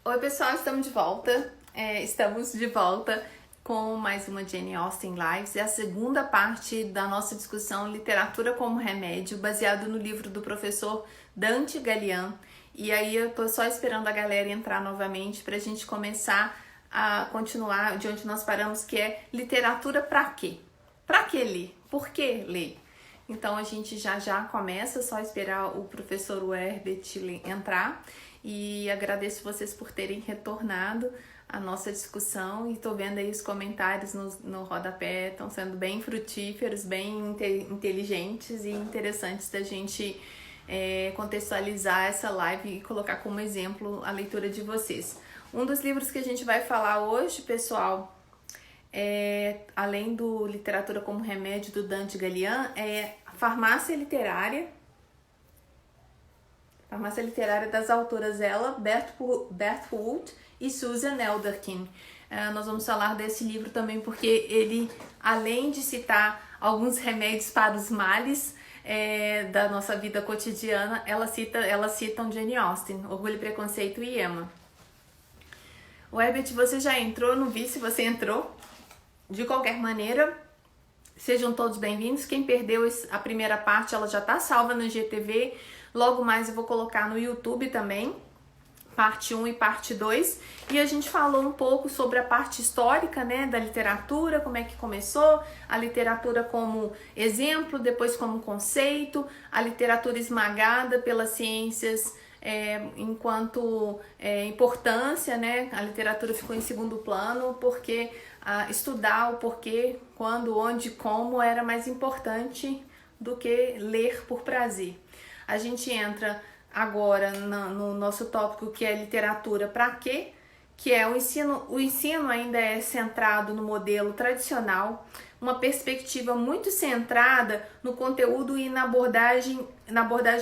Oi, pessoal, estamos de volta. Estamos de volta com mais uma Jane Austen Lives. É a segunda parte da nossa discussão Literatura como Remédio, baseado no livro do professor Dante Gallian. E aí eu tô só esperando a galera entrar novamente para a gente começar a continuar de onde nós paramos, que é literatura para quê? Para que ler? Por que ler? Então a gente já começa, só esperar o professor Herbert entrar. E agradeço vocês por terem retornado à nossa discussão e tô vendo aí os comentários no rodapé, estão sendo bem frutíferos, bem inteligentes e interessantes da gente contextualizar essa live e colocar como exemplo a leitura de vocês. Um dos livros que a gente vai falar hoje, pessoal, além do Literatura como Remédio do Dante Gallian, é Farmácia Literária. Farmácia Literária das autoras Ella Berthoud e Susan Elderkin. Nós vamos falar desse livro também porque ele, além de citar alguns remédios para os males da nossa vida cotidiana, elas citam Jane Austen, Orgulho, Preconceito e Emma. O Herbert, você já entrou? Não vi se você entrou. De qualquer maneira, sejam todos bem-vindos. Quem perdeu a primeira parte, ela já está salva no IGTV. Logo mais eu vou colocar no YouTube também, parte 1 e parte 2. E a gente falou um pouco sobre a parte histórica, né, da literatura, como é que começou, a literatura como exemplo, depois como conceito, a literatura esmagada pelas ciências enquanto importância, né, a literatura ficou em segundo plano, porque estudar o porquê, quando, onde, como era mais importante do que ler por prazer. A gente entra agora no nosso tópico, que é literatura para quê? Que é o ensino. O ensino ainda é centrado no modelo tradicional, uma perspectiva muito centrada no conteúdo e na abordagem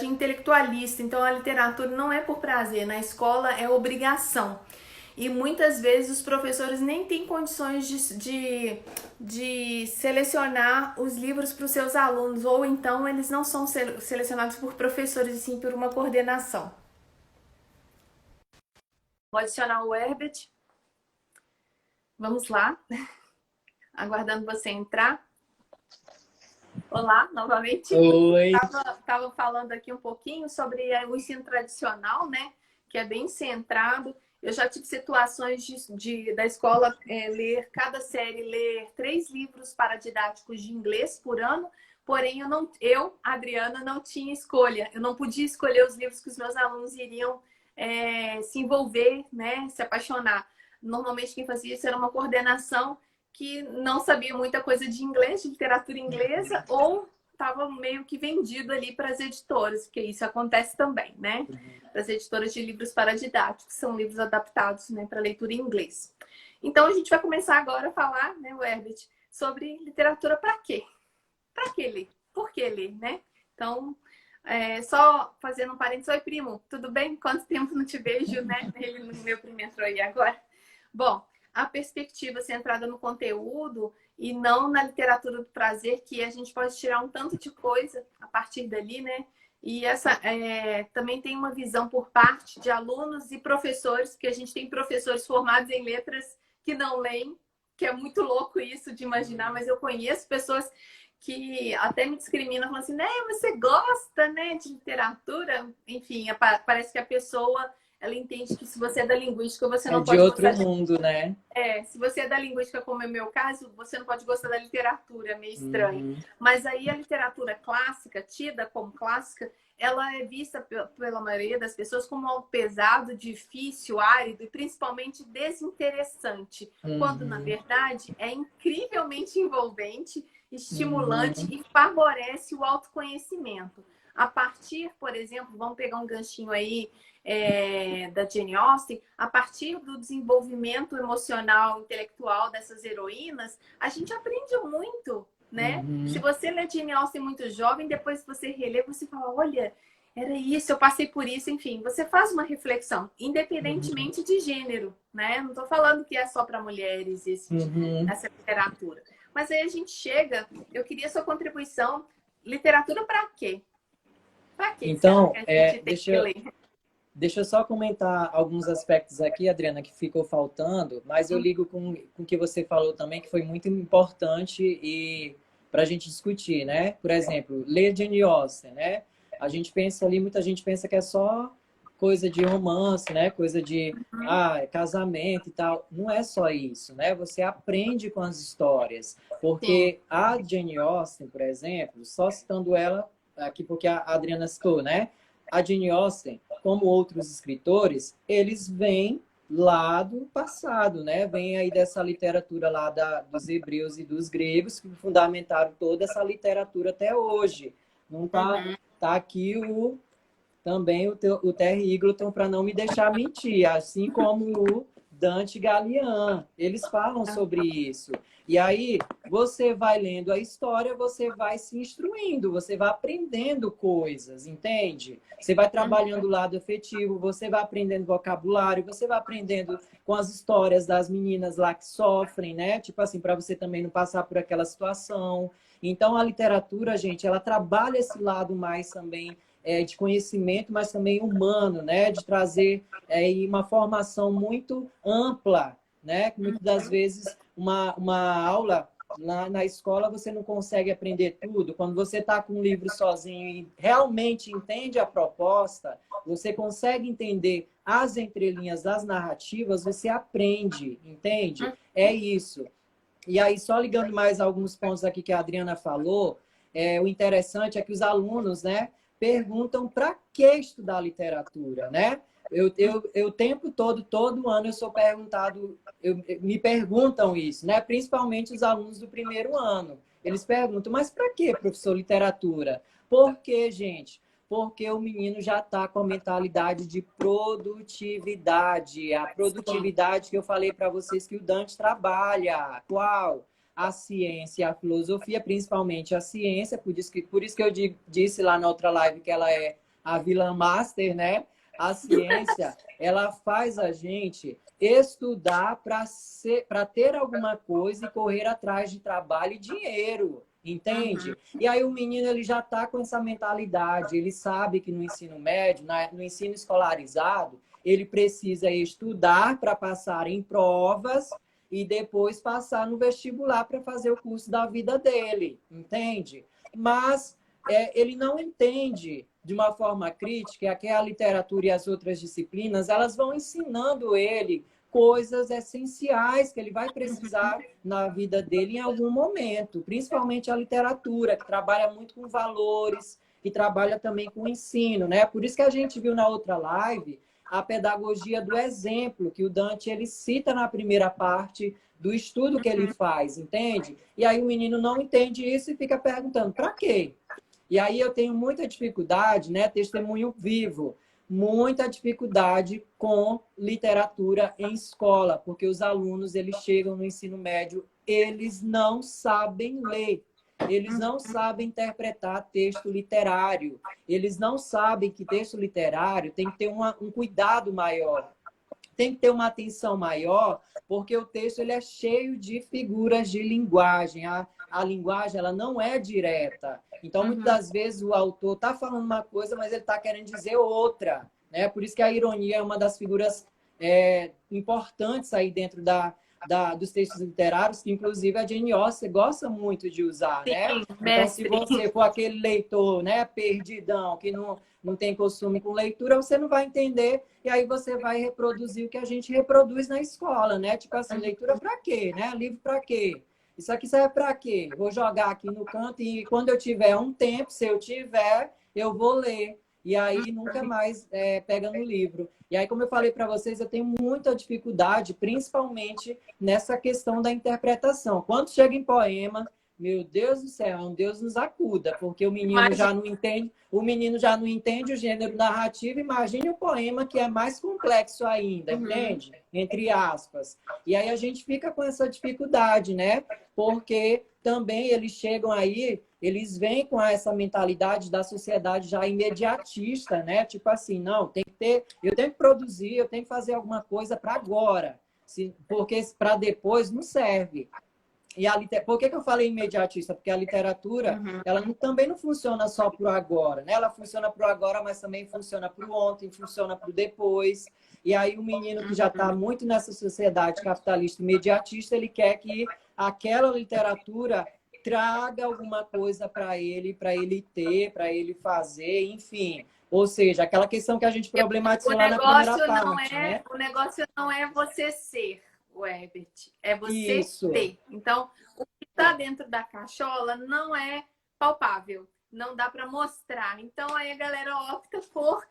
intelectualista. Então a literatura não é por prazer, na escola é obrigação. E muitas vezes os professores nem têm condições de selecionar os livros para os seus alunos, ou então eles não são selecionados por professores, e sim por uma coordenação. Vou adicionar o Herbert. Vamos lá. Aguardando você entrar. Olá, novamente. Oi. Estava falando aqui um pouquinho sobre o ensino tradicional, né? Que é bem centrado. Eu já tive situações da escola cada série ler 3 livros paradidáticos de inglês por ano, porém eu, Adriana, não tinha escolha. Eu não podia escolher os livros que os meus alunos iriam se envolver, né, se apaixonar. Normalmente quem fazia isso era uma coordenação que não sabia muita coisa de inglês, de literatura inglesa, ou estava meio que vendido ali para as editoras, porque isso acontece também, né? Para as editoras de livros paradidáticos, são livros adaptados, né, para leitura em inglês. Então a gente vai começar agora a falar, né, o Herbert, sobre literatura para quê? Para que ler? Por que ler, né? Então, só fazendo um parênteses, oi primo, tudo bem? Quanto tempo não te vejo, né? Ele no meu primeiro entrou aí agora. Bom, a perspectiva centrada no conteúdo e não na literatura do prazer, que a gente pode tirar um tanto de coisa a partir dali, né? E essa também tem uma visão por parte de alunos e professores, porque a gente tem professores formados em letras que não leem, que é muito louco isso de imaginar, mas eu conheço pessoas que até me discriminam, falando assim, né, você gosta, né, de literatura? Enfim, parece que a pessoa ela entende que se você é da linguística, você É não de pode outro gostar de... mundo, né? Se você é da linguística, como é o meu caso, você não pode gostar da literatura, é meio estranho. Uhum. Mas aí a literatura clássica, tida como clássica, ela é vista pela maioria das pessoas como algo pesado, difícil, árido e principalmente desinteressante. Quando, na Uhum. verdade, é incrivelmente envolvente, estimulante Uhum. e favorece o autoconhecimento. A partir, por exemplo, vamos pegar um ganchinho aí da Jane Austen, a partir do desenvolvimento emocional, intelectual dessas heroínas, a gente aprende muito, né? Se Uhum. você lê Jane Austen muito jovem, depois você relê, você fala, olha, era isso, eu passei por isso, enfim, você faz uma reflexão, Uhum. independentemente de gênero, né? Não estou falando que é só para mulheres Uhum. essa literatura. Mas aí a gente chega, eu queria sua contribuição, literatura para quê? Para que você acha que Então, a gente tem que ler? Deixa eu só comentar alguns aspectos aqui, Adriana, que ficou faltando, mas eu ligo com o que você falou também, que foi muito importante e para a gente discutir, né? Por exemplo, ler Jane Austen, né? A gente pensa ali, muita gente pensa que é só coisa de romance, né? Coisa de casamento e tal. Não é só isso, né? Você aprende com as histórias. Sim. Porque a Jane Austen, por exemplo, só citando ela aqui porque a Adriana citou, né? A Jane Austen, como outros escritores, eles vêm lá do passado, né? Vem aí dessa literatura lá dos hebreus e dos gregos que fundamentaram toda essa literatura até hoje. Não tá aqui também o Terry Eagleton para não me deixar mentir, assim como o Dante Gallian. Eles falam sobre isso. E aí, você vai lendo a história, você vai se instruindo, você vai aprendendo coisas, entende? Você vai trabalhando o lado afetivo, você vai aprendendo vocabulário, você vai aprendendo com as histórias das meninas lá que sofrem, né? Tipo assim, para você também não passar por aquela situação. Então, a literatura, gente, ela trabalha esse lado mais também de conhecimento, mas também humano, né? De trazer uma formação muito ampla, né? Muitas das vezes uma aula na escola você não consegue aprender tudo. Quando você está com um livro sozinho e realmente entende a proposta, você consegue entender as entrelinhas das narrativas, você aprende, entende? É isso. E aí, só ligando mais alguns pontos aqui que a Adriana falou, o interessante é que os alunos, né, perguntam para que estudar literatura, né? Eu o tempo todo ano, eu sou perguntado, me perguntam isso, né? Principalmente os alunos do primeiro ano. Eles perguntam, mas para que, professor, literatura? Por quê, gente? Porque o menino já está com a mentalidade de produtividade. A produtividade que eu falei para vocês que o Dante trabalha. Qual? A ciência, a filosofia, principalmente a ciência, por isso que eu disse lá na outra live que ela é a vilã master, né? A ciência, ela faz a gente estudar para ter alguma coisa e correr atrás de trabalho e dinheiro, entende? E aí o menino ele já está com essa mentalidade, ele sabe que no ensino médio, no ensino escolarizado, ele precisa estudar para passar em provas e depois passar no vestibular para fazer o curso da vida dele, entende? Mas ele não entende de uma forma crítica que a literatura e as outras disciplinas elas vão ensinando ele coisas essenciais que ele vai precisar na vida dele em algum momento, principalmente a literatura, que trabalha muito com valores, que trabalha também com ensino, né? Por isso que a gente viu na outra live a pedagogia do exemplo, que o Dante ele cita na primeira parte do estudo que ele faz, entende? E aí o menino não entende isso e fica perguntando, para quê? E aí eu tenho muita dificuldade, né? Testemunho vivo, muita dificuldade com literatura em escola, porque os alunos eles chegam no ensino médio, eles não sabem ler. Eles não sabem interpretar texto literário. Eles não sabem que texto literário tem que ter um cuidado maior, tem que ter uma atenção maior, porque o texto ele é cheio de figuras de linguagem. A linguagem ela não é direta. Então, muitas das vezes, o autor está falando uma coisa, mas ele está querendo dizer outra. Né? Por isso que a ironia é uma das figuras importantes aí dentro dos textos literários, que inclusive a Jane Austen gosta muito de usar, né? Sim, Então, se mestre. você for aquele leitor, né, perdidão, que não tem costume com leitura, você não vai entender, e aí você vai reproduzir o que a gente reproduz na escola, né? Tipo assim, leitura para quê, né? Livro para quê? Isso aqui serve para quê? Vou jogar aqui no canto e quando eu tiver um tempo, se eu tiver, eu vou ler. E aí nunca mais pega no livro. E aí, como eu falei para vocês, eu tenho muita dificuldade, principalmente nessa questão da interpretação. Quando chega em poema, meu Deus do céu, Deus nos acuda, porque o menino já não entende, o gênero narrativo, imagine o poema que é mais complexo ainda, entende? Entre aspas. E aí a gente fica com essa dificuldade, né? Porque também eles chegam aí, eles vêm com essa mentalidade da sociedade já imediatista, né? Tipo assim, não, tem que ter, eu tenho que produzir, eu tenho que fazer alguma coisa para agora, porque para depois não serve. Por que eu falei imediatista? Porque a literatura, Uhum. ela também não funciona só para o agora, né? Ela funciona para o agora, mas também funciona para o ontem, funciona para o depois. E aí o menino que já está muito nessa sociedade capitalista imediatista, ele quer que aquela literatura traga alguma coisa para ele ter, para ele fazer, enfim. Ou seja, aquela questão que a gente problematizou lá na primeira parte, né? O negócio não é você ser, o Herbert, é você Isso, ter. Então, o que está dentro da cachola não é palpável, não dá para mostrar. Então, aí a galera opta por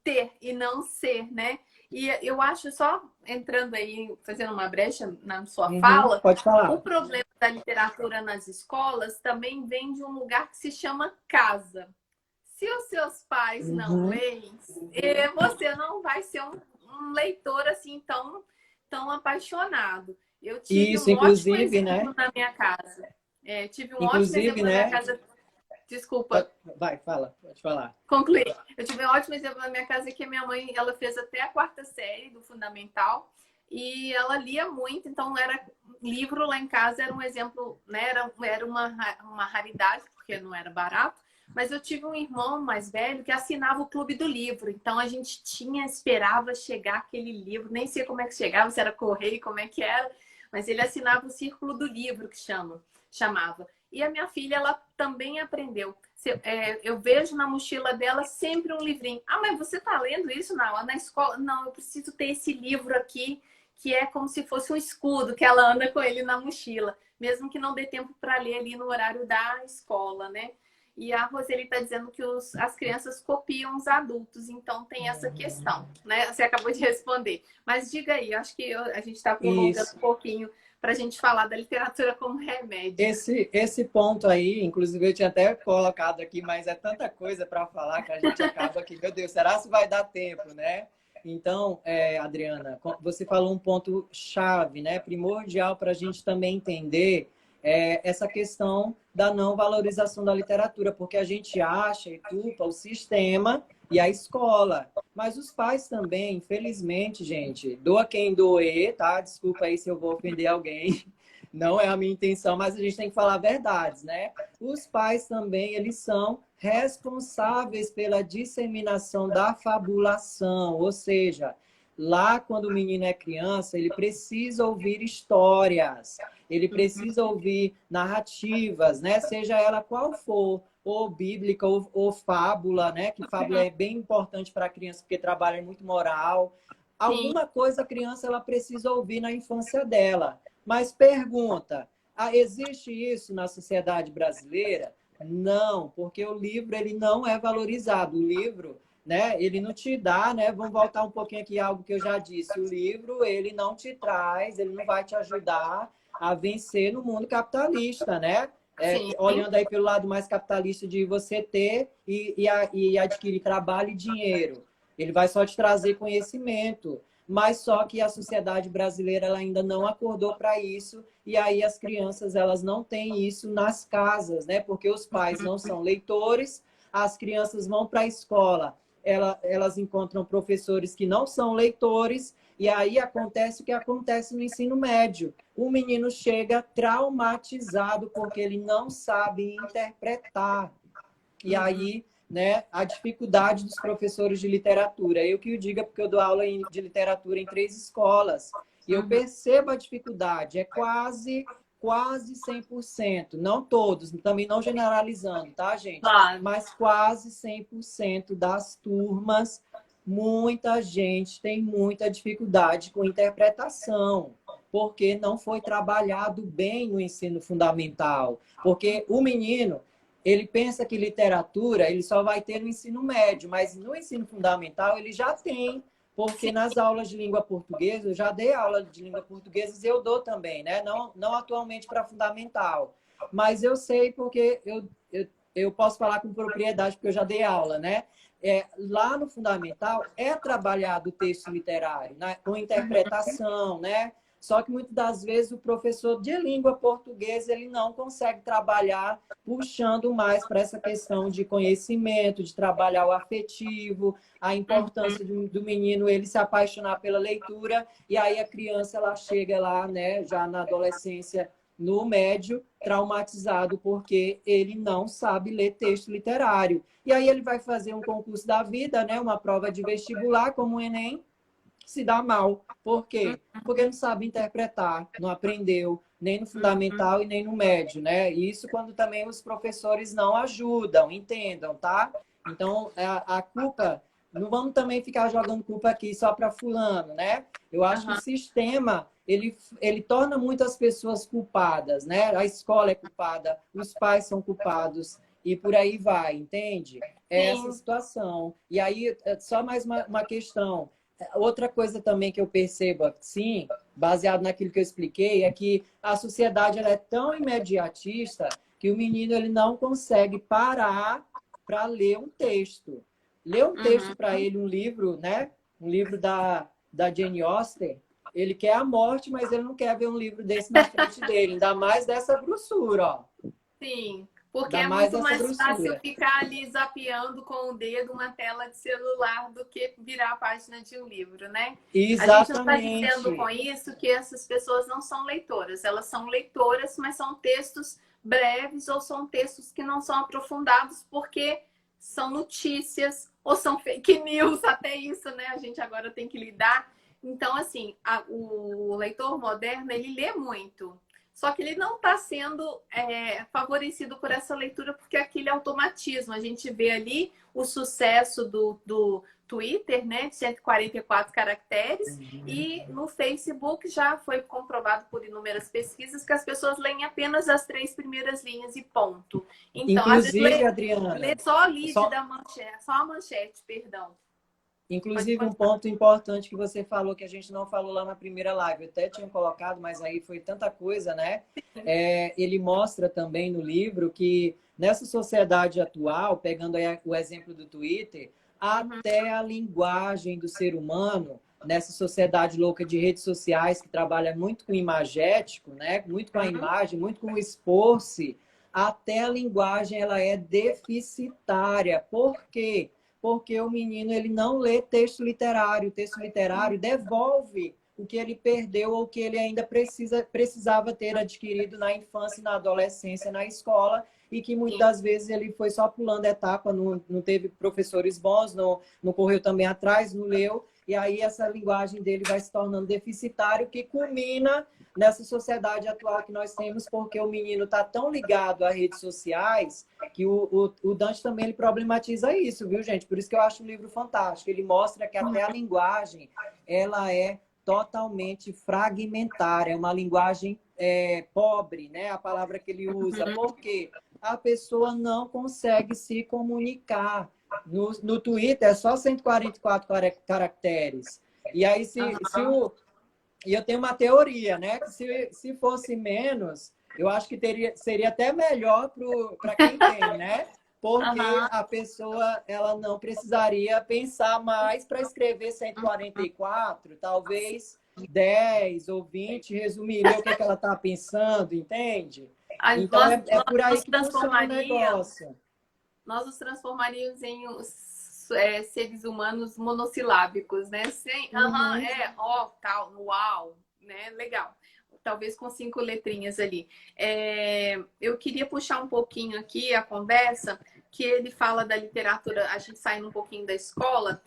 ter e não ser, né? E eu acho, só entrando aí, fazendo uma brecha na sua uhum, fala, pode o falar. problema da literatura nas escolas também vem de um lugar que se chama casa. Se os seus pais não Uhum. leem, você não vai ser um leitor assim tão apaixonado. Eu tive Isso, um ótimo inclusive, né? exemplo na minha casa. Tive um ótimo Inclusive, exemplo na minha né? casa. Desculpa, Vai, fala, pode falar. concluir. Eu tive um ótimo exemplo na minha casa que a minha mãe, ela fez até a quarta série do fundamental e ela lia muito, então era livro lá em casa era um exemplo, né? Era uma raridade porque não era barato. Mas eu tive um irmão mais velho que assinava o Clube do Livro. Então a gente esperava chegar aquele livro, nem sei como é que chegava, se era correio, como é que era, mas ele assinava o Círculo do Livro, que chamava. E a minha filha, ela também aprendeu. Eu vejo na mochila dela sempre um livrinho. Ah, mas você tá lendo isso na escola? Não, eu preciso ter esse livro aqui, que é como se fosse um escudo, que ela anda com ele na mochila, mesmo que não dê tempo para ler ali no horário da escola, né? E a Roseli está dizendo que as crianças copiam os adultos, então tem essa questão, né? Você acabou de responder. Mas diga aí, acho que a gente está prolongando Isso. um pouquinho para a gente falar da literatura como remédio. Esse ponto aí, inclusive eu tinha até colocado aqui, mas é tanta coisa para falar que a gente acaba aqui, meu Deus, será que vai dar tempo, né? Então, Adriana, você falou um ponto chave, né? Primordial para a gente também entender essa questão da não valorização da literatura, porque a gente acha e culpa o sistema e a escola. Mas os pais também, infelizmente, gente, doa quem doer, tá? Desculpa aí se eu vou ofender alguém. Não é a minha intenção, mas a gente tem que falar verdades, né? Os pais também, eles são responsáveis pela disseminação da fabulação, ou seja, lá quando o menino é criança, ele precisa ouvir histórias, ele precisa ouvir narrativas, né? Seja ela qual for, ou bíblica ou fábula, né? Que fábula é bem importante para a criança porque trabalha muito moral. Sim, Alguma coisa a criança ela precisa ouvir na infância dela. Mas pergunta, existe isso na sociedade brasileira? Não, porque o livro ele não é valorizado. O livro, né, ele não te dá, né? Vamos voltar um pouquinho aqui a algo que eu já disse. O livro, ele não te traz, ele não vai te ajudar a vencer no mundo capitalista, né? sim. Olhando aí pelo lado mais capitalista de você ter e adquirir trabalho e dinheiro. Ele vai só te trazer conhecimento, mas só que a sociedade brasileira ela ainda não acordou para isso e aí as crianças elas não têm isso nas casas, né? Porque os pais não são leitores, as crianças vão para a escola, elas encontram professores que não são leitores e aí acontece o que acontece no ensino médio. O menino chega traumatizado porque ele não sabe interpretar. E aí, né, a dificuldade dos professores de literatura. Eu que o diga porque eu dou aula de literatura em 3 escolas. E eu percebo a dificuldade, é quase 100%. Não todos, também não generalizando, tá, gente? Claro. Mas quase 100% das turmas, muita gente tem muita dificuldade com interpretação, porque não foi trabalhado bem no ensino fundamental. Porque o menino, ele pensa que literatura ele só vai ter no ensino médio, mas no ensino fundamental ele já tem, porque nas aulas de língua portuguesa, eu já dei aula de língua portuguesa e eu dou também, né? Não atualmente para fundamental, mas eu sei porque eu posso falar com propriedade, porque eu já dei aula, né? Lá no fundamental é trabalhado o texto literário, né? Com interpretação, né? Só que muitas das vezes o professor de língua portuguesa ele não consegue trabalhar puxando mais para essa questão de conhecimento, de trabalhar o afetivo, a importância do menino ele se apaixonar pela leitura, e aí a criança ela chega lá, né, já na adolescência, no médio traumatizado porque ele não sabe ler texto literário. E aí ele vai fazer um concurso da vida, né? Uma prova de vestibular, como o Enem, se dá mal. Por quê? Porque não sabe interpretar, não aprendeu, nem no fundamental e nem no médio, né? E isso quando também os professores não ajudam, entendam, tá? Então, a culpa, não vamos também ficar jogando culpa aqui só para fulano, né? Eu acho que o sistema, ele torna muitas pessoas culpadas, né? A escola é culpada, os pais são culpados, e por aí vai, entende? É essa Sim. situação. E aí, só mais uma questão. Outra coisa também que eu percebo, sim, baseado naquilo que eu expliquei, é que a sociedade ela é tão imediatista que o menino ele não consegue parar para ler um texto. Ler um texto para ele, um livro, né? Um livro da Jane Austen, ele quer a morte, mas ele não quer ver um livro desse na frente dele, ainda mais dessa grossura, ó. Sim, porque Ainda é mais muito dessa mais fácil grossura. ficar ali zapeando com o dedo uma tela de celular do que virar a página de um livro, né? A gente não está dizendo com Exatamente. isso que essas pessoas não são leitoras. Elas são leitoras, mas são textos breves ou são textos que não são aprofundados porque são notícias ou são fake news, até isso, né? A gente agora tem que lidar. Então, assim, o leitor moderno, ele lê muito. Só que ele não está sendo favorecido por essa leitura porque aquele automatismo. A gente vê ali o sucesso do Twitter, né, de 144 caracteres, e no Facebook já foi comprovado por inúmeras pesquisas que as pessoas leem apenas as 3 primeiras linhas e ponto. Então, às vezes Inclusive, lê Adriana, só a lead só, da manchete, só a manchete, perdão. inclusive, um Pode falar. ponto importante que você falou, que a gente não falou lá na primeira live, eu até tinha colocado, mas aí foi tanta coisa, né? Ele mostra também no livro que nessa sociedade atual, pegando aí o exemplo do Twitter, até a linguagem do ser humano, nessa sociedade louca de redes sociais, que trabalha muito com o imagético, né? Muito com a imagem, muito com o expor-se, até a linguagem ela é deficitária. Por quê? Porque o menino ele não lê texto literário. O texto literário devolve o que ele perdeu ou o que ele ainda precisava ter adquirido na infância, na adolescência, na escola, e que muitas das vezes ele foi só pulando etapa, não teve professores bons, não correu também atrás, não leu, e aí essa linguagem dele vai se tornando deficitária, que culmina nessa sociedade atual que nós temos, porque o menino está tão ligado às redes sociais que o Dante também ele problematiza isso, viu, gente? Por isso que eu acho o livro fantástico. Ele mostra que até a linguagem ela é totalmente fragmentária, é uma linguagem pobre, né? A palavra que ele usa, porque a pessoa não consegue se comunicar. No Twitter é só 144 caracteres. E aí, e eu tenho uma teoria, né? Que se fosse menos, eu acho que seria até melhor para quem tem, né? Porque a pessoa ela não precisaria pensar mais para escrever 144, talvez 10 ou 20 resumiria o que ela está pensando, entende? Então Nós, é por aí nos que funciona o transformaríamos negócio. nós os transformaríamos em seres humanos monossilábicos, né? Sem, Uhum. ó, tal, uau, né? Legal. Talvez com 5 letrinhas ali. Eu queria puxar um pouquinho aqui a conversa, que ele fala da literatura, a gente saindo um pouquinho da escola.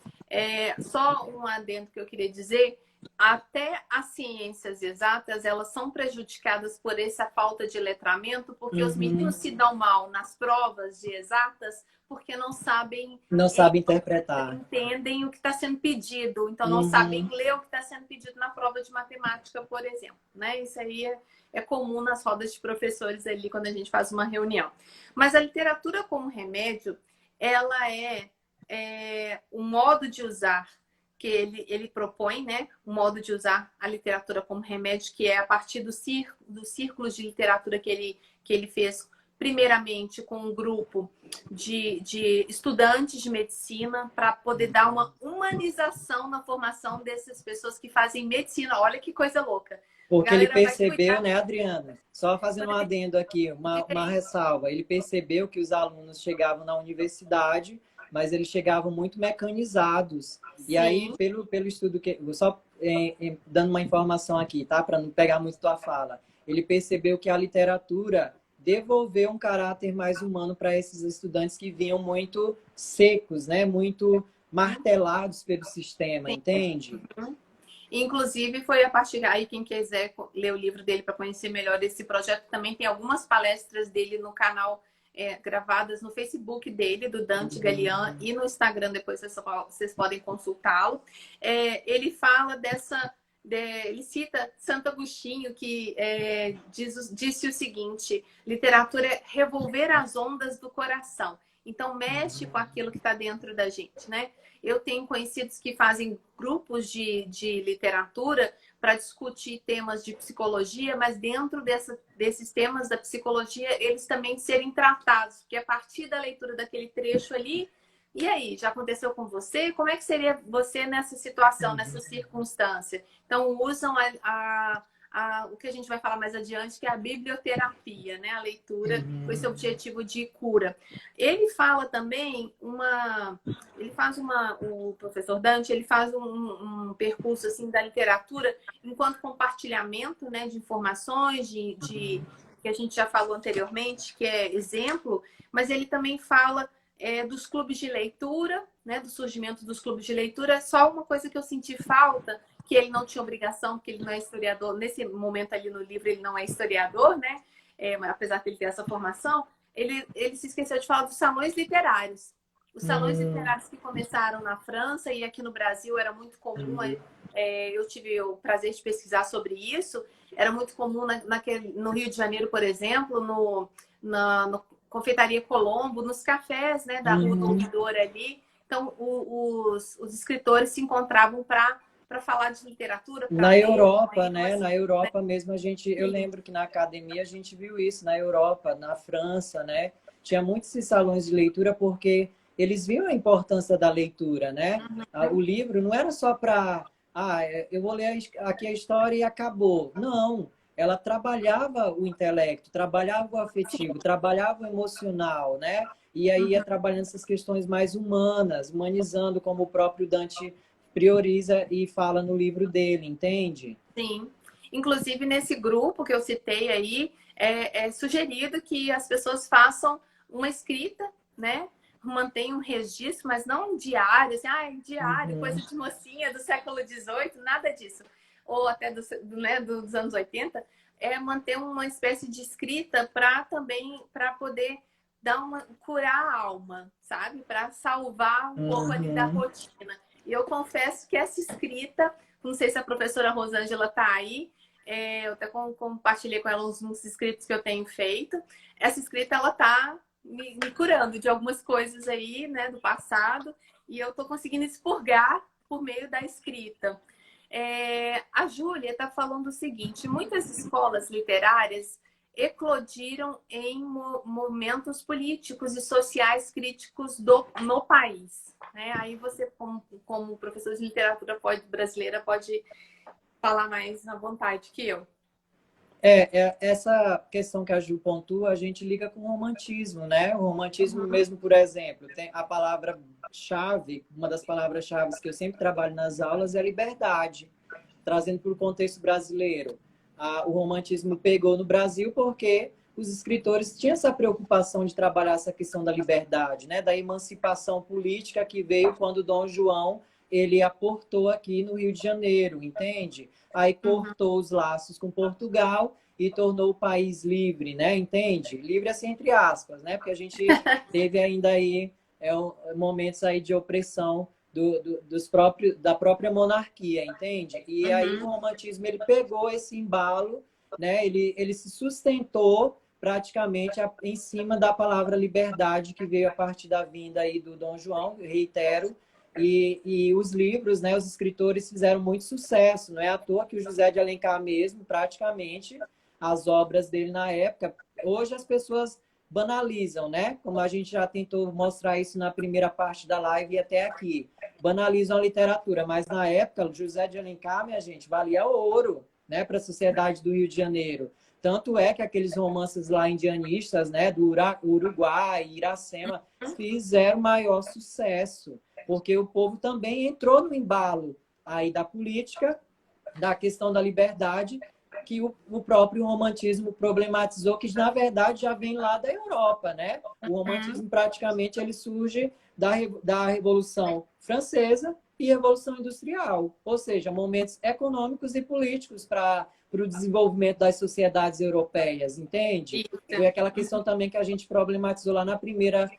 Só um adendo que eu queria dizer. Até as ciências exatas, elas são prejudicadas por essa falta de letramento, porque os Uhum. meninos se dão mal nas provas de exatas porque não sabem, Não sabe interpretar. entendem o que está sendo pedido, então não sabem Uhum. ler o que está sendo pedido na prova de matemática, por exemplo. Né? Isso aí é comum nas rodas de professores ali quando a gente faz uma reunião. Mas a literatura como remédio, ela é um modo de usar que ele propõe, né, um modo de usar a literatura como remédio, que é a partir dos círculos de literatura que ele fez, primeiramente com um grupo de estudantes de medicina, para poder dar uma humanização na formação dessas pessoas que fazem medicina. Olha que coisa louca. A Porque ele galera vai percebeu, cuidar. né, Adriana? Só fazendo um adendo aqui, uma ressalva. Ele percebeu que os alunos chegavam na universidade, mas eles chegavam muito mecanizados. E aí, Sim, pelo estudo que. Só dando uma informação aqui, tá? Para não pegar muito tua fala. ele percebeu que a literatura devolveu um caráter mais humano para esses estudantes que vinham muito secos, né? Muito martelados pelo sistema, entende? Inclusive, foi a partir daí, quem quiser ler o livro dele para conhecer melhor esse projeto, também tem algumas palestras dele no canal, gravadas no Facebook dele, do Dante Galian, e no Instagram, depois vocês podem consultá-lo. Ele fala ele cita Santo Agostinho, que disse o seguinte: literatura é revolver as ondas do coração. Então, mexe com aquilo que está dentro da gente, né? Eu tenho conhecidos que fazem grupos de literatura para discutir temas de psicologia, mas dentro desses temas da psicologia, eles também serem tratados, porque a partir da leitura daquele trecho ali, e aí, já aconteceu com você? Como é que seria você nessa situação, nessa circunstância? Então, usam o que a gente vai falar mais adiante, que é a biblioterapia, né? A leitura com esse objetivo de cura. Ele fala também o professor Dante, ele faz um percurso assim da literatura enquanto compartilhamento, né, de informações, que a gente já falou anteriormente, que é exemplo, mas ele também fala dos clubes de leitura, né, do surgimento dos clubes de leitura. Só uma coisa que eu senti falta, que ele não tinha obrigação, porque ele não é historiador. Nesse momento ali no livro, ele não é historiador, né? Apesar de ele ter essa formação, ele se esqueceu de falar dos salões literários. Os salões literários que começaram na França e aqui no Brasil era muito comum. Eu tive o prazer de pesquisar sobre isso. Era muito comum no Rio de Janeiro, por exemplo, no Confeitaria Colombo, nos cafés, né, da Rua do Ouvidor ali. Então, os escritores se encontravam para falar de literatura. Na Europa, né? Na Europa mesmo, eu lembro que na academia a gente viu isso, na Europa, na França, né? Tinha muitos salões de leitura porque eles viam a importância da leitura, né? O livro não era só para, eu vou ler aqui a história e acabou. Não, ela trabalhava o intelecto, trabalhava o afetivo, trabalhava o emocional, né? E aí ia trabalhando essas questões mais humanas, humanizando, como o próprio Dante prioriza e fala no livro dele, entende? Sim. Inclusive, nesse grupo que eu citei aí, é sugerido que as pessoas façam uma escrita, né? Mantenham um registro, mas não um diário, assim, diário, coisa de mocinha do século XVIII, nada disso. Ou até dos anos 80, manter uma espécie de escrita para poder curar a alma, sabe? Para salvar um pouco ali da rotina. E eu confesso que essa escrita, não sei se a professora Rosângela está aí, eu até compartilhei com ela uns escritos que eu tenho feito. Essa escrita, ela está me curando de algumas coisas aí, né, do passado, e eu estou conseguindo expurgar por meio da escrita. A Júlia está falando o seguinte: muitas escolas literárias eclodiram em momentos políticos e sociais críticos no país. Aí você, como professor de literatura brasileira, pode falar mais à vontade que eu. Essa questão que a Ju pontua, a gente liga com o romantismo, né? O romantismo mesmo, por exemplo, tem a palavra-chave, uma das palavras-chave que eu sempre trabalho nas aulas é a liberdade, trazendo para o contexto brasileiro. O romantismo pegou no Brasil porque os escritores tinham essa preocupação de trabalhar essa questão da liberdade, né? Da emancipação política que veio quando Dom João ele aportou aqui no Rio de Janeiro, entende? Aí cortou os laços com Portugal e tornou o país livre, né? Entende? Livre assim entre aspas, né? Porque a gente teve ainda aí momentos aí de opressão da própria monarquia, entende? E aí o romantismo ele pegou esse embalo, né? Ele se sustentou praticamente em cima da palavra liberdade que veio a partir da vinda aí do Dom João, reitero. E os livros, né, os escritores fizeram muito sucesso. Não é à toa que o José de Alencar mesmo, praticamente, as obras dele na época, hoje as pessoas banalizam, né? Como a gente já tentou mostrar isso na primeira parte da live e até aqui. Banalizam a literatura, mas na época, o José de Alencar, minha gente, valia ouro, né, para a sociedade do Rio de Janeiro. Tanto é que aqueles romances lá indianistas, né, do Uruguai, Iracema, fizeram maior sucesso, porque o povo também entrou no embalo aí da política, da questão da liberdade, que o próprio romantismo problematizou, que na verdade já vem lá da Europa, né? O romantismo praticamente ele surge da Revolução Francesa e Revolução Industrial, ou seja, momentos econômicos e políticos para o desenvolvimento das sociedades europeias, entende? Foi aquela questão também que a gente problematizou lá na primeira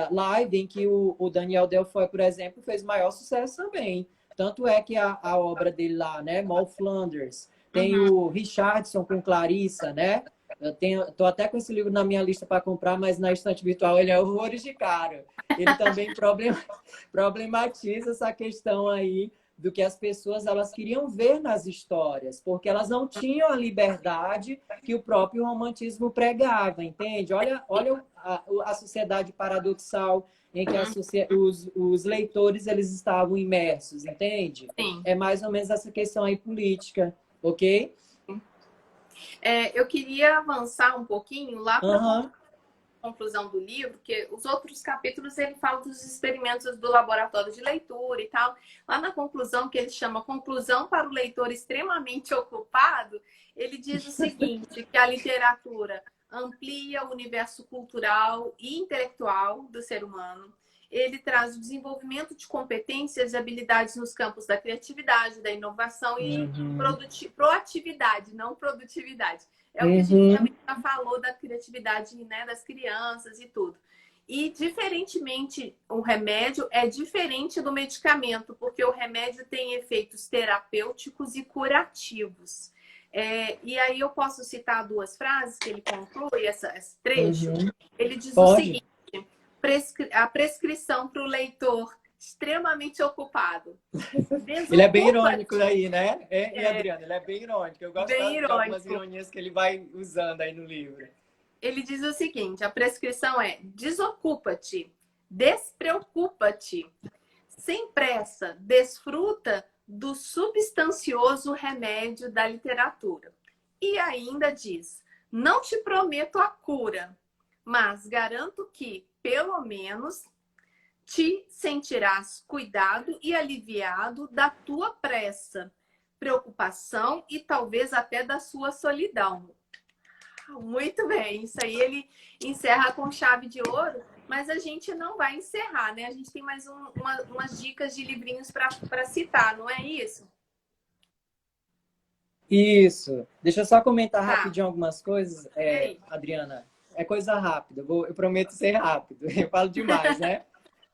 live, em que o Daniel Defoe, por exemplo, fez maior sucesso também. Tanto é que a obra dele lá, né, Moll Flanders, tem o Richardson com Clarissa, né? Eu tô até com esse livro na minha lista para comprar, mas na estante virtual ele é horrores de caro. Ele também problematiza essa questão aí do que as pessoas elas queriam ver nas histórias, porque elas não tinham a liberdade que o próprio romantismo pregava, entende? Olha a sociedade paradoxal em que os leitores eles estavam imersos, entende? Sim. É mais ou menos essa questão aí política, ok? Eu queria avançar um pouquinho lá para Uhum. conclusão do livro, que os outros capítulos ele fala dos experimentos do laboratório de leitura e tal. Lá na conclusão, que ele chama Conclusão para o Leitor Extremamente Ocupado, ele diz o seguinte, que a literatura amplia o universo cultural e intelectual do ser humano. Ele traz o desenvolvimento de competências e habilidades nos campos da criatividade, da inovação e proatividade, não produtividade. É o que a gente também já falou da criatividade, né, das crianças e tudo. E, diferentemente, o remédio é diferente do medicamento, porque o remédio tem efeitos terapêuticos e curativos. E aí eu posso citar duas frases que ele conclui, esse trecho. Ele diz o seguinte: a prescrição para o leitor extremamente ocupado. Ele é bem irônico aí, né? Adriana, ele é bem irônico. Eu gosto de algumas ironias que ele vai usando aí no livro. Ele diz o seguinte, a prescrição é: desocupa-te, despreocupa-te, sem pressa, desfruta do substancioso remédio da literatura. E ainda diz: não te prometo a cura, mas garanto que, pelo menos, te sentirás cuidado e aliviado da tua pressa, preocupação e talvez até da sua solidão. Muito bem, isso aí ele encerra com chave de ouro, mas a gente não vai encerrar, né? A gente tem mais umas dicas de livrinhos para citar, não é isso? Isso. Deixa eu só comentar rapidinho algumas coisas, Adriana. É coisa rápida, eu prometo ser rápido. Eu falo demais, né?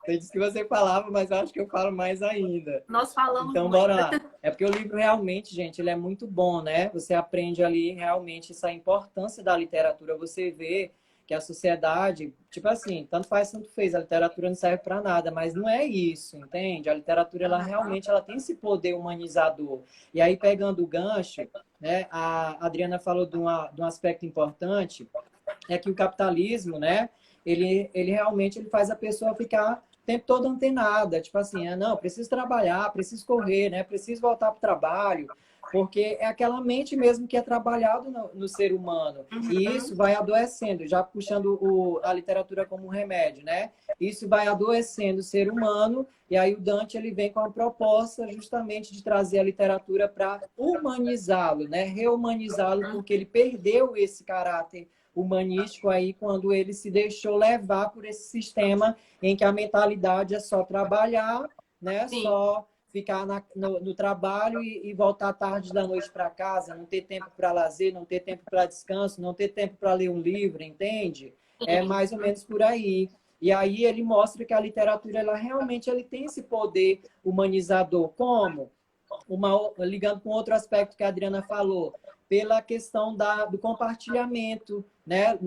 Você disse que você falava, mas eu acho que eu falo mais ainda. Nós falamos então, muito. Bora lá. É porque o livro realmente, gente, ele é muito bom, né? Você aprende ali realmente essa importância da literatura. Você vê que a sociedade, tipo assim, tanto faz, tanto fez. A literatura não serve para nada, mas não é isso, entende? A literatura, ela realmente ela tem esse poder humanizador. E aí, pegando o gancho, né? A Adriana falou de um aspecto importante, é que o capitalismo, né? Ele realmente ele faz a pessoa ficar o tempo todo antenada, tipo assim, não, preciso trabalhar, preciso correr, né? Preciso voltar para o trabalho, porque é aquela mente mesmo que é trabalhado no ser humano. E isso vai adoecendo, já puxando a literatura como um remédio, né? Isso vai adoecendo o ser humano, e aí o Dante ele vem com a proposta justamente de trazer a literatura para humanizá-lo, né? Reumanizá-lo, porque ele perdeu esse caráter humanístico aí quando ele se deixou levar por esse sistema em que a mentalidade é só trabalhar, né? Sim. Só ficar no trabalho e voltar tarde da noite para casa, não ter tempo para lazer, não ter tempo para descanso, não ter tempo para ler um livro, entende? É mais ou menos por aí. E aí ele mostra que a literatura ela realmente ele tem esse poder humanizador. Como? Ligando com outro aspecto que a Adriana falou, pela questão do compartilhamento, né?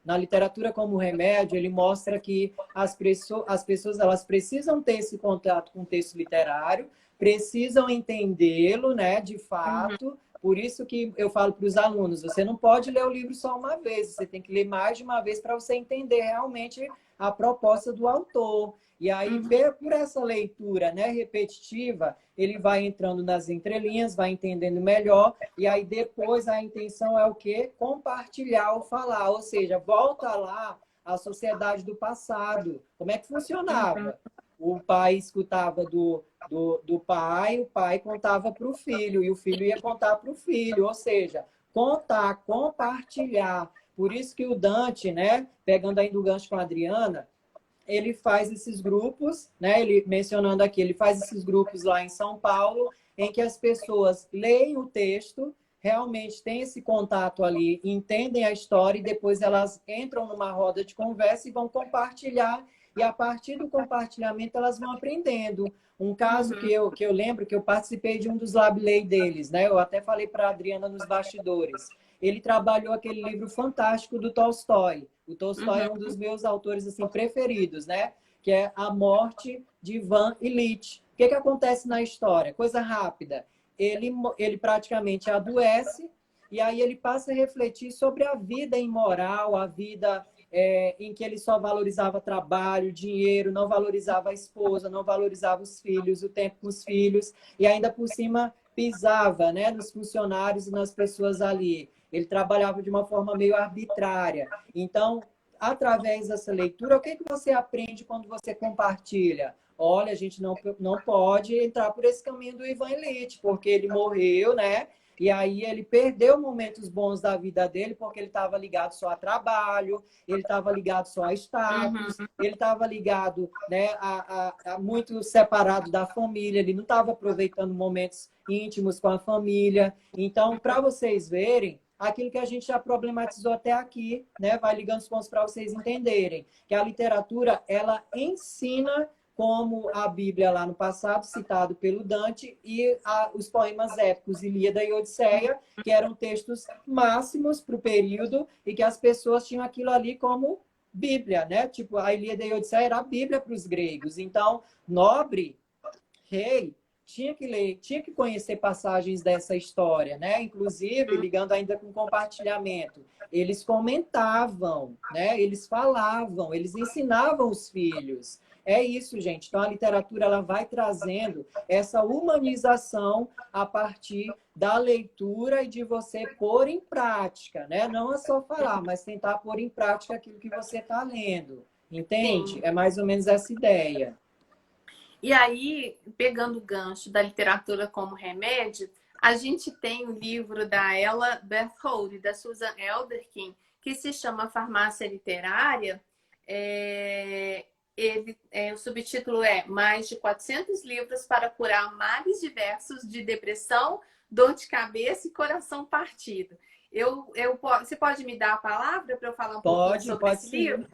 Na literatura como remédio, ele mostra que as pessoas elas precisam ter esse contato com o texto literário, precisam entendê-lo, né, de fato. Por isso que eu falo para os alunos, você não pode ler o livro só uma vez, você tem que ler mais de uma vez para você entender realmente a proposta do autor. E aí, por essa leitura, né, repetitiva, ele vai entrando nas entrelinhas, vai entendendo melhor, e aí depois a intenção é o quê? Compartilhar ou falar, ou seja, volta lá à sociedade do passado. Como é que funcionava? o pai escutava do pai, o pai contava para o filho, e o filho ia contar para o filho. Ou seja, contar, compartilhar. Por isso que o Dante, né, pegando ainda o gancho com a Adriana, ele faz esses grupos, né? Ele mencionando aqui, ele faz esses grupos lá em São Paulo, em que as pessoas leem o texto, realmente têm esse contato ali, entendem a história e depois elas entram numa roda de conversa e vão compartilhar. E a partir do compartilhamento elas vão aprendendo. Um caso Uhum. que eu lembro que eu participei de um dos Lab Lay deles, né? Eu até falei para a Adriana nos bastidores. Ele trabalhou aquele livro fantástico do Tolstói. O Tolstói é um Uhum. dos meus autores assim preferidos, né? Que é A Morte de Ivan Ilitch. O que acontece na história? Coisa rápida. Ele praticamente adoece e aí ele passa a refletir sobre a vida imoral, a vida em que ele só valorizava trabalho, dinheiro, não valorizava a esposa, não valorizava os filhos, o tempo com os filhos, e ainda por cima pisava, né, nos funcionários e nas pessoas ali. Ele trabalhava de uma forma meio arbitrária. Então, através dessa leitura, o que você aprende quando você compartilha? Olha, a gente não pode entrar por esse caminho do Ivan Ilitch, porque ele morreu, né? E aí ele perdeu momentos bons da vida dele porque ele estava ligado só a trabalho, ele estava ligado só a status, Uhum. ele estava ligado, né, a muito separado da família, ele não estava aproveitando momentos íntimos com a família. Então, para vocês verem, aquilo que a gente já problematizou até aqui, né, vai ligando os pontos para vocês entenderem, que a literatura, ela ensina como a Bíblia lá no passado, citado pelo Dante, e os poemas épicos Ilíada e Odisseia, que eram textos máximos para o período e que as pessoas tinham aquilo ali como Bíblia, né? Tipo, a Ilíada e a Odisseia era a Bíblia para os gregos. Então, nobre, rei, tinha que ler, tinha que conhecer passagens dessa história, né? Inclusive, ligando ainda com compartilhamento, eles comentavam, né? Eles falavam, eles ensinavam os filhos. É isso, gente. Então, a literatura ela vai trazendo essa humanização a partir da leitura e de você pôr em prática, né? Não é só falar, mas tentar pôr em prática aquilo que você está lendo. Entende? Sim. É mais ou menos essa ideia. E aí, pegando o gancho da literatura como remédio, a gente tem o livro da Ella Berthold, da Susan Elderkin, que se chama Farmácia Literária. O subtítulo é Mais de 400 livros para curar males diversos de depressão, dor de cabeça e coração partido. Você pode me dar a palavra para eu falar um pouquinho sobre Pode esse livro? sim.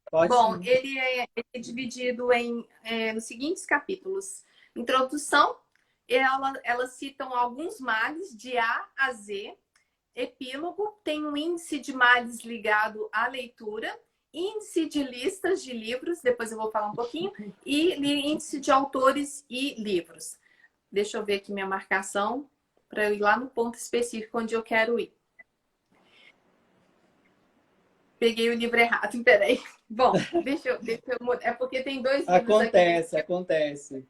Pode Bom, sim. ele é dividido nos seguintes capítulos. Introdução, elas citam alguns males de A a Z. Epílogo, tem um índice de males ligado à leitura. Índice de listas de livros, depois eu vou falar um pouquinho. E índice de autores e livros. Deixa eu ver aqui minha marcação para eu ir lá no ponto específico onde eu quero ir. Peguei o livro errado, peraí. Bom, deixa eu mudar. É porque tem dois livros aqui desse. Acontece.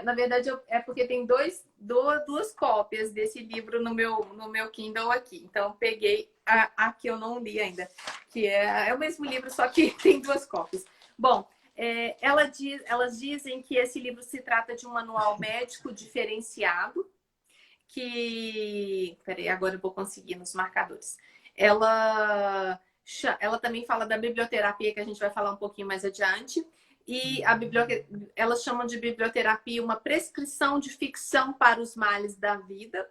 Na verdade, é porque tem duas cópias desse livro no meu Kindle aqui. Então, peguei a que eu não li ainda, que é o mesmo livro, só que tem duas cópias. Bom, elas dizem que esse livro se trata de um manual médico diferenciado, que... Peraí, agora eu vou conseguir nos marcadores. Ela também fala da biblioterapia, que a gente vai falar um pouquinho mais adiante. E elas chamam de biblioterapia uma prescrição de ficção para os males da vida.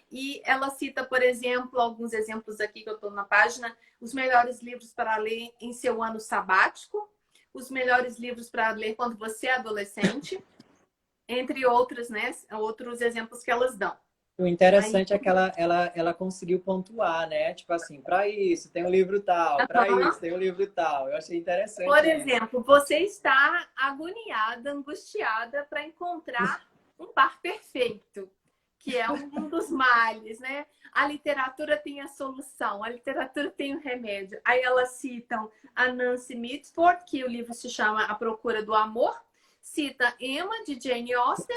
E ela cita, por exemplo, alguns exemplos aqui que eu estou na página, os melhores livros para ler em seu ano sabático, os melhores livros para ler quando você é adolescente, entre outros, né, outros exemplos que elas dão. O Aí, interessante é que ela conseguiu pontuar, né? Tipo assim, para isso tem um livro tal, para isso tem um livro tal. Eu achei por interessante isso. exemplo, você está agoniada, angustiada para encontrar um par perfeito, que é um dos males, né? A literatura tem a solução, a literatura tem o remédio. Aí elas citam a Nancy Mitford, que o livro se chama A Procura do Amor. Cita Emma, de Jane Austen,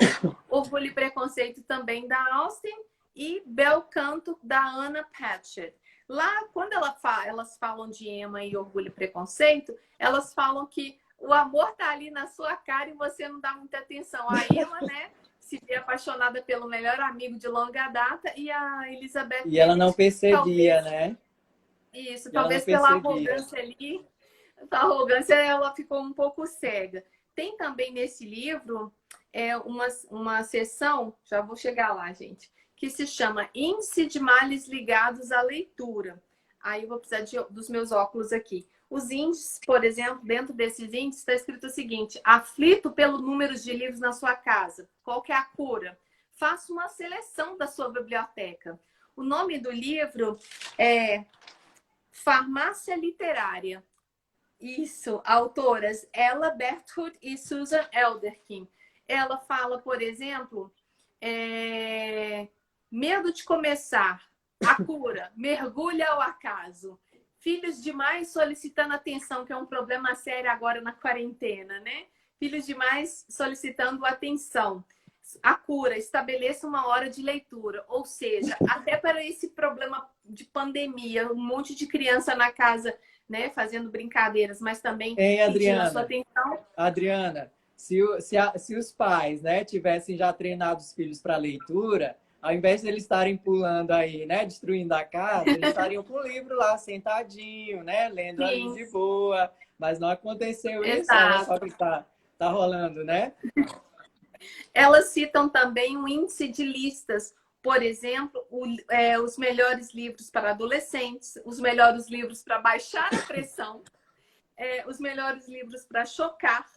Orgulho e Preconceito também da Austen e Bel Canto, da Anna Patchett. Lá, quando elas falam de Emma e Orgulho e Preconceito, elas falam que o amor tá ali na sua cara e você não dá muita atenção. A Emma, né, se vê apaixonada pelo melhor amigo de longa data e a Elizabeth E ela não Bennet, percebia, talvez, né? isso, E ela não talvez pela percebia. arrogância ali, a arrogância ela ficou um pouco cega. Tem também nesse livro uma seção, já vou chegar lá, gente, que se chama Índice de Males Ligados à Leitura. Aí eu vou precisar dos meus óculos aqui. Os índices, por exemplo, dentro desses índices está escrito o seguinte: aflito pelo número de livros na sua casa. Qual que é a cura? Faça uma seleção da sua biblioteca. O nome do livro é Farmácia Literária. Isso, autoras Ella Berthoud e Susan Elderkin. Ela fala, por exemplo, medo de começar, a cura, mergulha ao acaso. Filhos demais solicitando atenção, que é um problema sério agora na quarentena, né? Filhos demais solicitando atenção. A cura, estabeleça uma hora de leitura. Ou seja, até para esse problema de pandemia, um monte de criança na casa, né, fazendo brincadeiras, mas também Hein, pedindo a sua Adriana? atenção. Adriana, se os pais, né, tivessem já treinado os filhos para leitura, ao invés de eles estarem pulando aí, né, destruindo a casa, eles estariam com o livro lá, sentadinho, né, lendo ali Sim, de boa. Mas não aconteceu isso, olha só o exato. que tá rolando, né? Elas citam também um índice de listas, por exemplo, os melhores livros para adolescentes, os melhores livros para baixar a pressão, os melhores livros para chocar,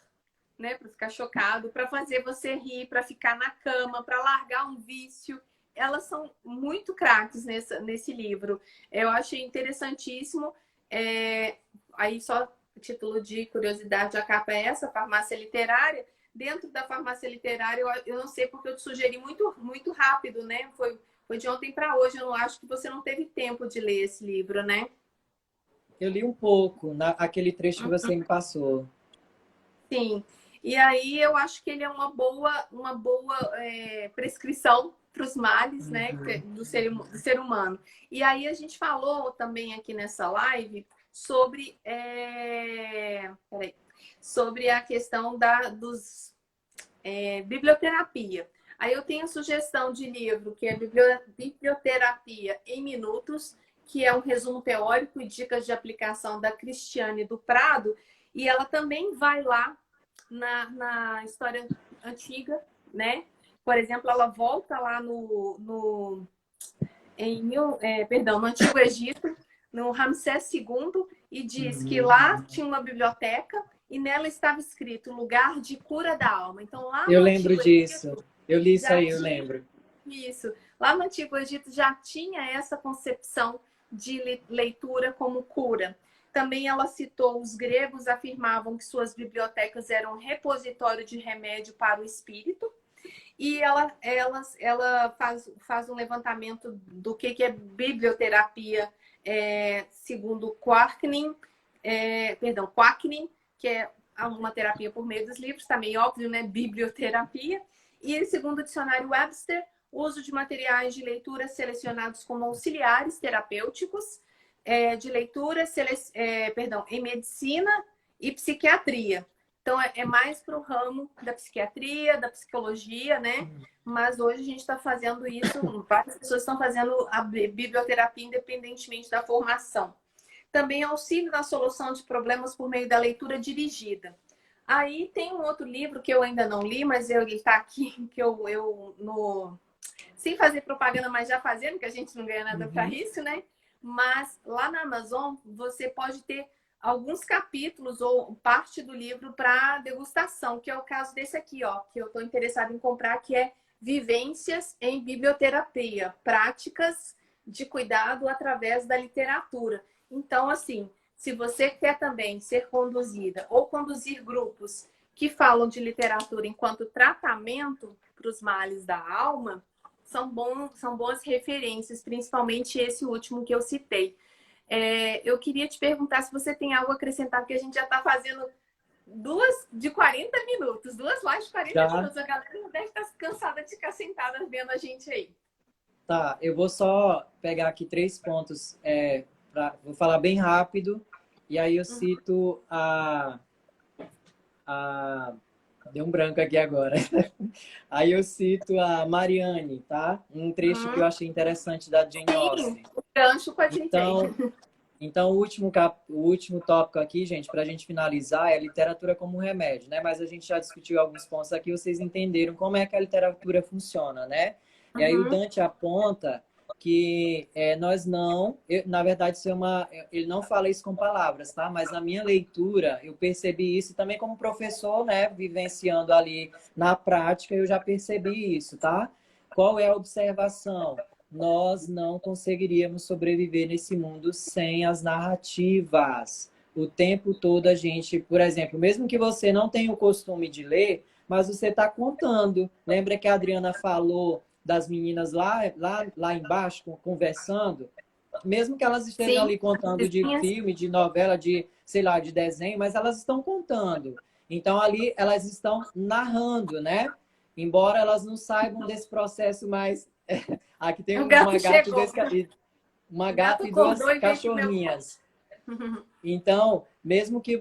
né, para ficar chocado, para fazer você rir, para ficar na cama, para largar um vício. Elas são muito craques nesse livro. Eu achei interessantíssimo. Aí só título de curiosidade, a capa é essa, Farmácia Literária. Dentro da Farmácia Literária, eu não sei porque eu te sugeri muito, muito rápido, né? Foi de ontem para hoje. Eu não acho que você não teve tempo de ler esse livro, né? Eu li um pouco, aquele trecho que você me passou. Sim. E aí eu acho que ele é uma boa prescrição para os males, né, do ser humano. E aí a gente falou também aqui nessa live sobre, sobre a questão dos biblioterapia. Aí eu tenho a sugestão de livro que é Biblioterapia em Minutos, que é um resumo teórico e dicas de aplicação da Cristiane do Prado, e ela também vai lá na história antiga, né? Por exemplo, ela volta lá no Antigo Egito, no Ramsés II, e diz que lá tinha uma biblioteca e nela estava escrito lugar de cura da alma. Então, lá Eu no lembro Antigo disso. Egito, Eu li isso já aí, eu tinha lembro. isso. Lá no Antigo Egito já tinha essa concepção de leitura como cura. Também ela citou os gregos afirmavam que suas bibliotecas eram um repositório de remédio para o espírito. E ela faz um levantamento do que é biblioterapia, segundo Quacknin, que é uma terapia por meio dos livros, também óbvio, né? Biblioterapia. E segundo o dicionário Webster, uso de materiais de leitura selecionados como auxiliares terapêuticos de leitura, em medicina e psiquiatria. Então, é mais para o ramo da psiquiatria, da psicologia, né? Mas hoje a gente está fazendo isso, várias pessoas estão fazendo a biblioterapia independentemente da formação. Também auxílio na solução de problemas por meio da leitura dirigida. Aí tem um outro livro que eu ainda não li, mas ele está aqui, que sem fazer propaganda, mas já fazendo, que a gente não ganha nada para isso, né? Mas lá na Amazon você pode ter alguns capítulos ou parte do livro para degustação, que é o caso desse aqui, ó, que eu estou interessada em comprar, que é Vivências em Biblioterapia, práticas de cuidado através da literatura. Então, assim, se você quer também ser conduzida ou conduzir grupos que falam de literatura enquanto tratamento para os males da alma, são boas referências, principalmente esse último que eu citei. Eu queria te perguntar se você tem algo a acrescentar, porque a gente já está fazendo duas de 40 minutos, duas lives de 40 Já. minutos. A galera já deve estar cansada de ficar sentada vendo a gente aí. Tá, eu vou só pegar aqui 3 pontos. Vou falar bem rápido, e aí eu cito a... Deu um branco aqui agora. Aí eu cito a Marianne, tá? Um trecho que eu Uhum. achei interessante da Jane Sim, Austen. o gancho com a gente aí. Então, o último tópico aqui, gente, para a gente finalizar, é literatura como remédio, né? Mas a gente já discutiu alguns pontos aqui, vocês entenderam como é que a literatura funciona, né? E aí o Uhum. Dante aponta que nós não, na verdade, isso ele não fala isso com palavras, tá? Mas na minha leitura, eu percebi isso e também como professor, né, vivenciando ali na prática, eu já percebi isso, tá? Qual é a observação? Nós não conseguiríamos sobreviver nesse mundo sem as narrativas. O tempo todo a gente, por exemplo, mesmo que você não tenha o costume de ler, mas você está contando. Lembra que a Adriana falou das meninas lá embaixo, conversando? Mesmo que elas estejam Sim, ali contando de vizinhas. filme, de novela, de, sei lá, de desenho, mas elas estão contando. Então, ali, elas estão narrando, né? Embora elas não saibam desse processo mais. Aqui tem O gato uma gata chegou. uma O gato gata e duas acordou e veio pro meu colo. cachorrinhas. Então, mesmo que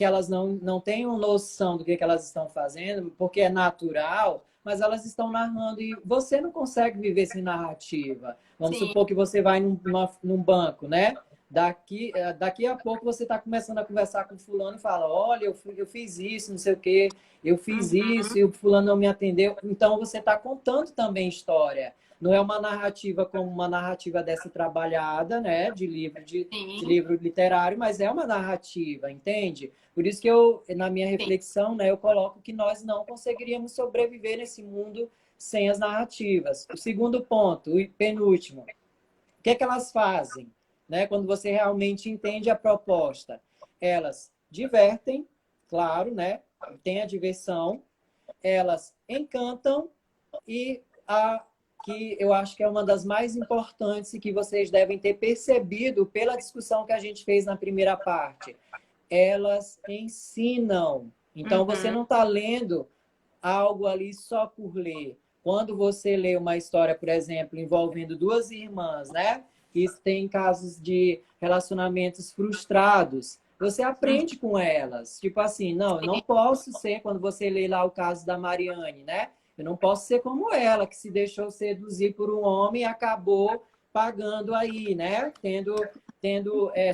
elas não tenham noção do que elas estão fazendo, porque é natural, mas elas estão narrando e você não consegue viver sem narrativa. Vamos Sim, supor que você vai num banco, né? Daqui a pouco você está começando a conversar com o fulano e fala, olha, eu fiz isso, não sei o quê, eu fiz isso uhum. e o fulano não me atendeu. Então, você está contando também história. Não é uma narrativa como uma narrativa dessa trabalhada, né? De Sim, livro literário, mas é uma narrativa, entende? Por isso que eu, na minha sim, reflexão, né, eu coloco que nós não conseguiríamos sobreviver nesse mundo sem as narrativas. O segundo ponto, o penúltimo, o que é que elas fazem? Né? Quando você realmente entende a proposta, elas divertem, claro, né? Tem a diversão, elas encantam e a que eu acho que é uma das mais importantes e que vocês devem ter percebido pela discussão que a gente fez na primeira parte. Elas ensinam. Então, você uhum. não está lendo algo ali só por ler. Quando você lê uma história, por exemplo, envolvendo duas irmãs, né? Que têm casos de relacionamentos frustrados, você aprende com elas. Tipo assim, não, eu não posso ser, quando você lê lá o caso da Mariane, né? Eu não posso ser como ela, que se deixou seduzir por um homem e acabou pagando aí, né?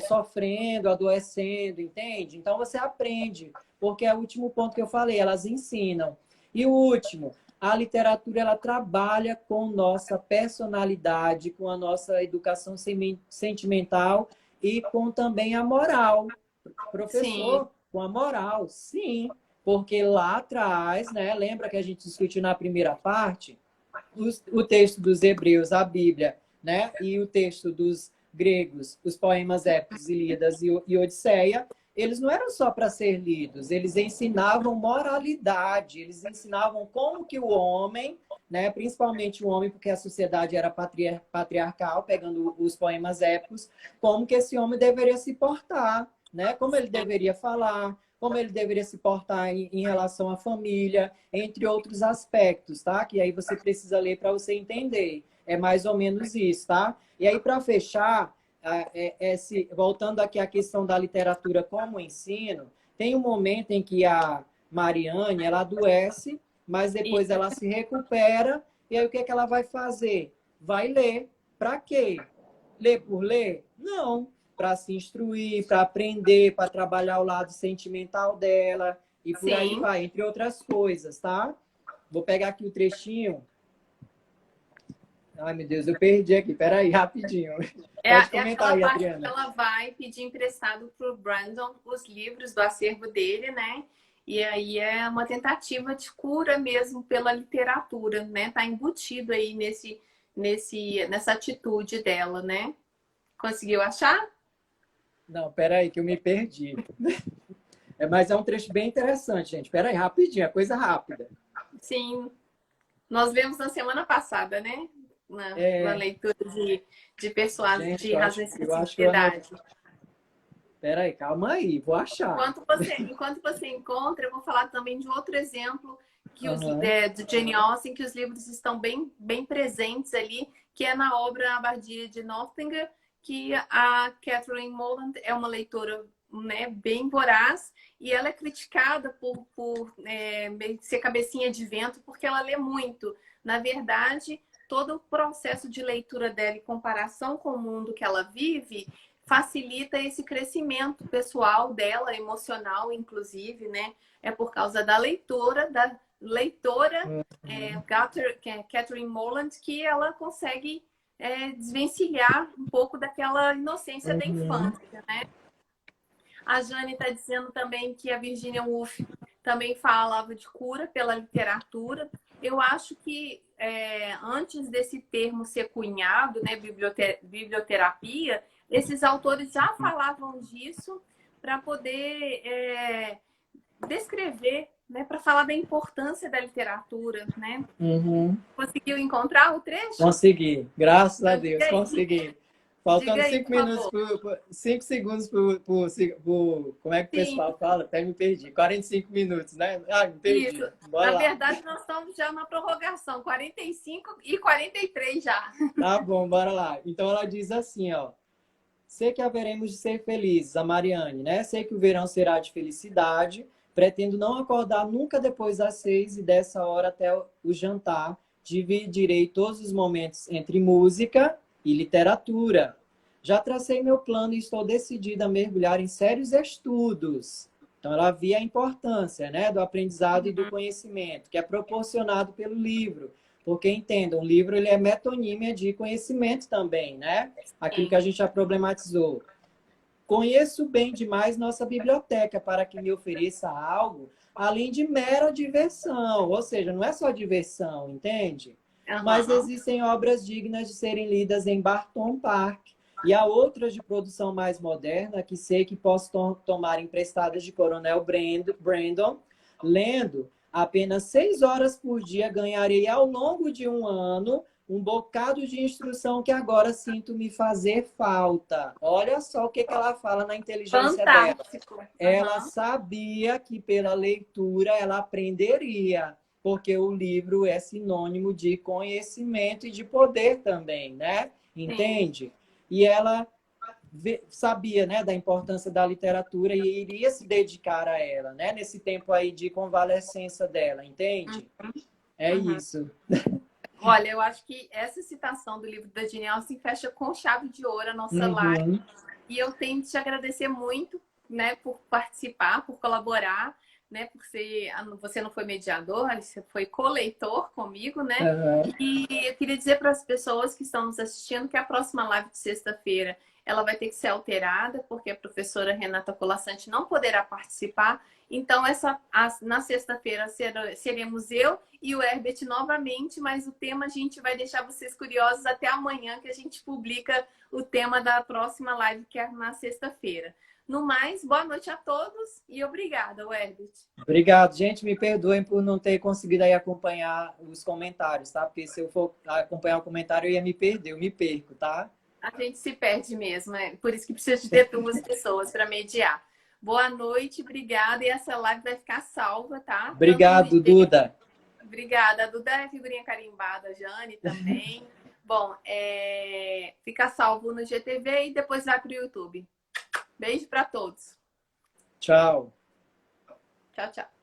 Sofrendo, adoecendo, entende? Então você aprende, porque é o último ponto que eu falei, elas ensinam. E o último, a literatura ela trabalha com nossa personalidade, com a nossa educação sentimental e com também a moral. Sim, Professor, com a moral, sim, porque lá atrás, né, lembra que a gente discutiu na primeira parte, o texto dos Hebreus, a Bíblia, né, e o texto dos gregos, os poemas épicos, Ilíadas e Odisseia, eles não eram só para ser lidos, eles ensinavam moralidade, eles ensinavam como que o homem, né, principalmente o homem, porque a sociedade era patriarcal, pegando os poemas épicos, como que esse homem deveria se portar, né, como ele deveria falar, como ele deveria se portar em relação à família, entre outros aspectos, tá? Que aí você precisa ler para você entender. É mais ou menos isso, tá? E aí, para fechar, voltando aqui à questão da literatura como ensino, tem um momento em que a Mariane, ela adoece, mas depois ela se recupera, e aí o que é que ela vai fazer? Vai ler. Para quê? Ler por ler? Não. Para se instruir, para aprender, para trabalhar o lado sentimental dela, e por aí sim. vai, entre outras coisas, tá? Vou pegar aqui o trechinho. Ai, meu Deus, eu perdi aqui. Peraí, rapidinho. Pode É comentar aquela aí, parte que Adriana. ela vai pedir emprestado pro Brandon os livros do acervo dele, né? E aí é uma tentativa de cura mesmo pela literatura, né? Tá embutido aí nessa atitude dela, né? Conseguiu achar? Não, peraí, que eu me perdi. Mas é um trecho bem interessante, gente. Peraí, rapidinho, é coisa rápida. Sim. Nós vemos na semana passada, né? Na É, leitura gente, de razões de eu acho que eu anotei. sociedade. Peraí, calma aí, vou achar. Enquanto você encontra, eu vou falar também de outro exemplo Aham. do Jane Austen, que os livros estão bem presentes ali, que é na obra A Abadia de Nottingham, que a Catherine Morland é uma leitora né, bem voraz, e ela é criticada por ser cabecinha de vento, porque ela lê muito. Na verdade, todo o processo de leitura dela e comparação com o mundo que ela vive facilita esse crescimento pessoal dela, emocional, inclusive, né? É por causa da leitora Catherine Morland, que ela consegue desvencilhar um pouco daquela inocência da Uhum. infância, né? A Jane está dizendo também que a Virginia Woolf também falava de cura pela literatura. Eu acho que antes desse termo ser cunhado, né, biblioterapia, esses autores já falavam disso para poder descrever, né, para falar da importância da literatura, né? Uhum. Conseguiu encontrar o trecho? Consegui, graças a Então, diga Deus, aí, consegui. Faltando diga aí, cinco por minutos, favor. 5 segundos como é que o Sim, pessoal fala? Até me perdi. 45 minutos, né? Ah, me isso. perdi. Bora Na lá. verdade, nós estamos já na prorrogação, 45 e 43 já. Tá bom, bora lá. Então ela diz assim, ó. Sei que haveremos de ser felizes, a Mariane, né? Sei que o verão será de felicidade. Pretendo não acordar nunca depois das 6 e dessa hora até o jantar. Dividirei todos os momentos entre música e literatura. Já tracei meu plano e estou decidida a mergulhar em sérios estudos. Então, ela via a importância, né, do aprendizado e do conhecimento, que é proporcionado pelo livro. Porque, entendam, o livro ele é metonímia de conhecimento também, né? Aquilo que a gente já problematizou. Conheço bem demais nossa biblioteca para que me ofereça algo além de mera diversão. Ou seja, não é só diversão, entende? Mas Uhum. existem obras dignas de serem lidas em Barton Park. E há outras de produção mais moderna que sei que posso tomar emprestadas de Coronel Brandon. Lendo apenas 6 horas por dia, ganharei ao longo de um ano um bocado de instrução que agora sinto me fazer falta. Olha só o que ela fala na inteligência dela. Fantástico. Ela Uhum. sabia que pela leitura ela aprenderia, porque o livro é sinônimo de conhecimento e de poder também, né? Sim. Entende? E ela sabia, né, da importância da literatura e iria se dedicar a ela, né? Nesse tempo aí de convalescença dela, entende? É Uhum. isso. Olha, eu acho que essa citação do livro da Jane Austen fecha com chave de ouro a nossa live. Uhum. E eu tenho que te agradecer muito, né, por participar, por colaborar, né, por ser, você não foi mediador, você foi coleitor comigo, né? Uhum. E eu queria dizer para as pessoas que estão nos assistindo que a próxima live de sexta-feira ela vai ter que ser alterada, porque a professora Renata Colassante não poderá participar. Então, na sexta-feira seremos eu e o Herbert novamente, mas o tema a gente vai deixar vocês curiosos até amanhã, que a gente publica o tema da próxima live, que é na sexta-feira. No mais, boa noite a todos e obrigada, Herbert. Obrigado, gente. Me perdoem por não ter conseguido aí acompanhar os comentários, tá? Porque se eu for acompanhar o comentário, eu ia me perder, eu me perco, tá? A gente se perde mesmo, é por isso que precisa de ter duas pessoas para mediar. Boa noite, obrigada. E essa live vai ficar salva, tá? Tanto no Obrigado, Duda. Obrigada. A Duda é figurinha carimbada, a Jane também. Bom, fica salvo no GTV e depois vai para o YouTube. Beijo para todos. Tchau. Tchau, tchau.